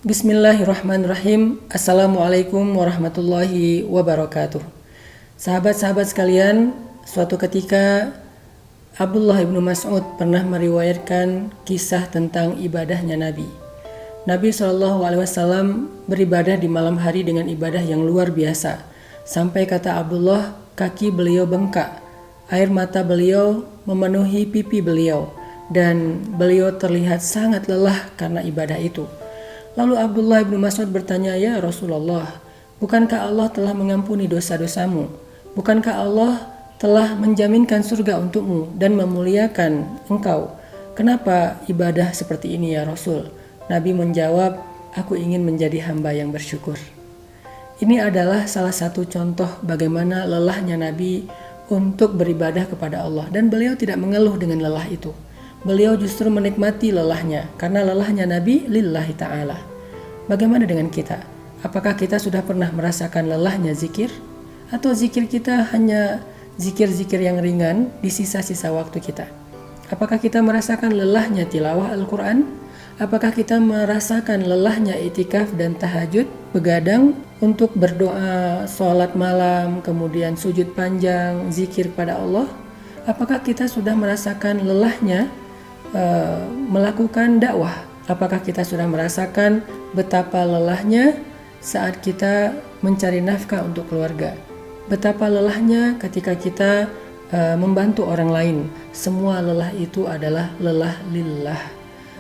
Bismillahirrahmanirrahim. Assalamualaikum warahmatullahi wabarakatuh. Sahabat-sahabat sekalian, suatu ketika Abdullah ibnu Mas'ud pernah meriwayatkan kisah tentang ibadahnya Nabi. Nabi SAW beribadah di malam hari dengan ibadah yang luar biasa. Sampai kata Abdullah, kaki beliau bengkak, air mata beliau memenuhi pipi beliau, dan beliau terlihat sangat lelah karena ibadah itu. Lalu Abdullah bin Mas'ud bertanya, "Ya Rasulullah, bukankah Allah telah mengampuni dosa-dosamu? Bukankah Allah telah menjaminkan surga untukmu dan memuliakan engkau? Kenapa ibadah seperti ini ya Rasul?" Nabi menjawab, "Aku ingin menjadi hamba yang bersyukur." Ini adalah salah satu contoh bagaimana lelahnya Nabi untuk beribadah kepada Allah, dan beliau tidak mengeluh dengan lelah itu. Beliau justru menikmati lelahnya, karena lelahnya Nabi lillahi ta'ala. Bagaimana dengan kita? Apakah kita sudah pernah merasakan lelahnya zikir? Atau zikir kita hanya zikir-zikir yang ringan di sisa-sisa waktu kita? Apakah kita merasakan lelahnya tilawah Al-Quran? Apakah kita merasakan lelahnya itikaf dan tahajud, begadang untuk berdoa, sholat malam, kemudian sujud panjang, zikir pada Allah? Apakah kita sudah merasakan lelahnya melakukan dakwah? Apakah kita sudah merasakan betapa lelahnya saat kita mencari nafkah untuk keluarga? Betapa lelahnya ketika kita membantu orang lain? Semua lelah itu adalah lelah lillah.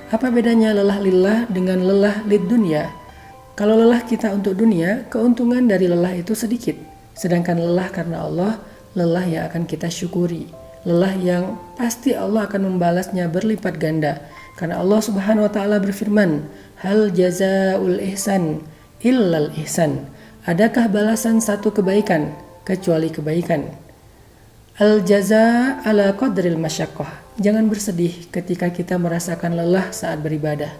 Apa bedanya lelah lillah dengan lelah lid dunya? Kalau lelah kita untuk dunia, keuntungan dari lelah itu sedikit. Sedangkan lelah karena Allah, lelah yang akan kita syukuri. Lelah yang pasti Allah akan membalasnya berlipat ganda. Karena Allah Subhanahu wa taala berfirman, "Hal jazaul ihsan illal ihsan." Adakah balasan satu kebaikan kecuali kebaikan? Al jaza ala qadril masyaqqah. Jangan bersedih ketika kita merasakan lelah saat beribadah.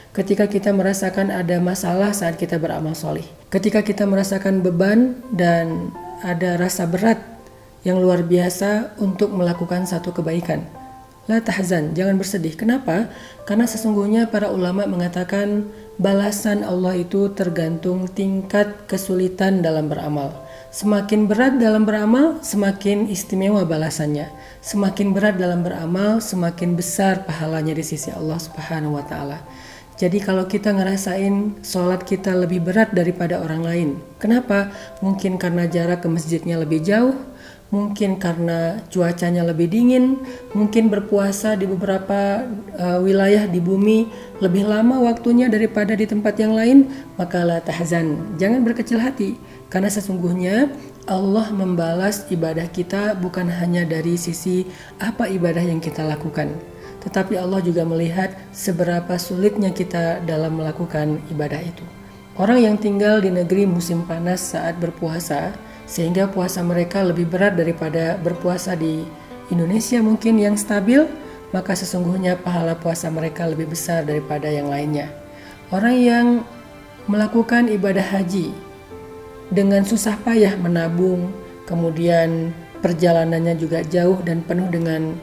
Ketika kita merasakan ada masalah saat kita beramal solih. Ketika kita merasakan beban dan ada rasa berat yang luar biasa untuk melakukan satu kebaikan. La tahzan, jangan bersedih. Kenapa? Karena sesungguhnya para ulama mengatakan balasan Allah itu tergantung tingkat kesulitan dalam beramal. Semakin berat dalam beramal, semakin istimewa balasannya. Semakin berat dalam beramal, semakin besar pahalanya di sisi Allah Subhanahu wa taala. Jadi kalau kita ngerasain sholat kita lebih berat daripada orang lain. Kenapa? Mungkin karena jarak ke masjidnya lebih jauh, mungkin karena cuacanya lebih dingin, mungkin berpuasa di beberapa wilayah di bumi lebih lama waktunya daripada di tempat yang lain, maka la tahzan, jangan berkecil hati, karena sesungguhnya Allah membalas ibadah kita bukan hanya dari sisi apa ibadah yang kita lakukan, tetapi Allah juga melihat seberapa sulitnya kita dalam melakukan ibadah itu. Orang yang tinggal di negeri musim panas saat berpuasa, sehingga puasa mereka lebih berat daripada berpuasa di Indonesia mungkin yang stabil, maka sesungguhnya pahala puasa mereka lebih besar daripada yang lainnya. Orang yang melakukan ibadah haji dengan susah payah menabung, kemudian perjalanannya juga jauh dan penuh dengan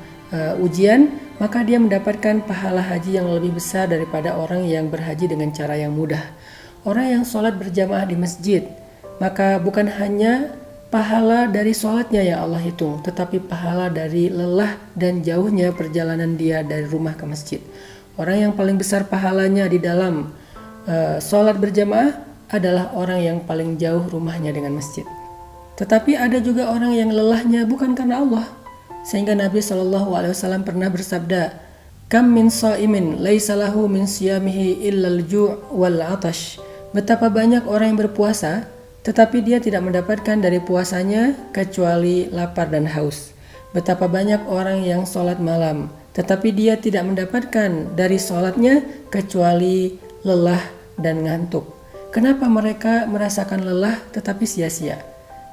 ujian, maka dia mendapatkan pahala haji yang lebih besar daripada orang yang berhaji dengan cara yang mudah. Orang yang sholat berjamaah di masjid, maka bukan hanya pahala dari sholatnya yang Allah hitung, tetapi pahala dari lelah dan jauhnya perjalanan dia dari rumah ke masjid. Orang yang paling besar pahalanya di dalam sholat berjamaah adalah orang yang paling jauh rumahnya dengan masjid. Tetapi ada juga orang yang lelahnya bukan karena Allah. Sehingga Nabi SAW pernah bersabda, "Kam min sha'imin laisa lahu min siyamihi illal ju' wal 'atash." Betapa banyak orang yang berpuasa, tetapi dia tidak mendapatkan dari puasanya kecuali lapar dan haus. Betapa banyak orang yang sholat malam, tetapi dia tidak mendapatkan dari sholatnya kecuali lelah dan ngantuk. Kenapa mereka merasakan lelah tetapi sia-sia?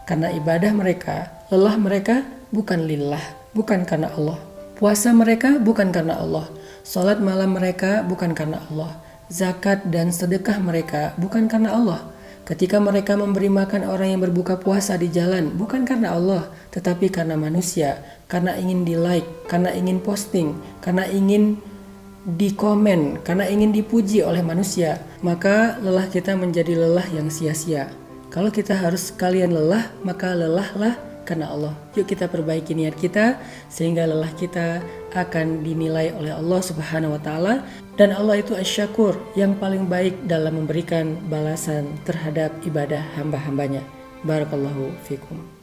Karena ibadah mereka, lelah mereka bukan lillah, bukan karena Allah. Puasa mereka bukan karena Allah. Sholat malam mereka bukan karena Allah. Zakat dan sedekah mereka bukan karena Allah. Ketika mereka memberi makan orang yang berbuka puasa di jalan, bukan karena Allah, tetapi karena manusia, karena ingin di-like, karena ingin posting, karena ingin di komen karena ingin dipuji oleh manusia, maka lelah kita menjadi lelah yang sia-sia. Kalau kita harus sekalian lelah, maka lelahlah karena Allah. Yuk kita perbaiki niat kita sehingga lelah kita akan dinilai oleh Allah Subhanahu wa taala, dan Allah itu Asy-Syakur, yang paling baik dalam memberikan balasan terhadap ibadah hamba-hambanya. Barakallahu fikum.